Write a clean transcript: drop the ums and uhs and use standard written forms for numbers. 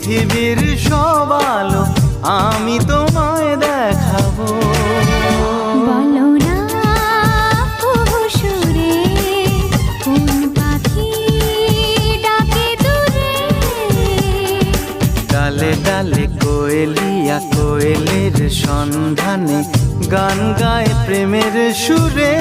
পৃথিবীর সব আলো আমি তোমায় দেখাবো। বলো না কুহু সুরে কোন পাখি ডাকে দূরে। ডালে ডালে কোয়েলিয়া কোয়েলের সন্ধানে গান গায় প্রেমের সুরে।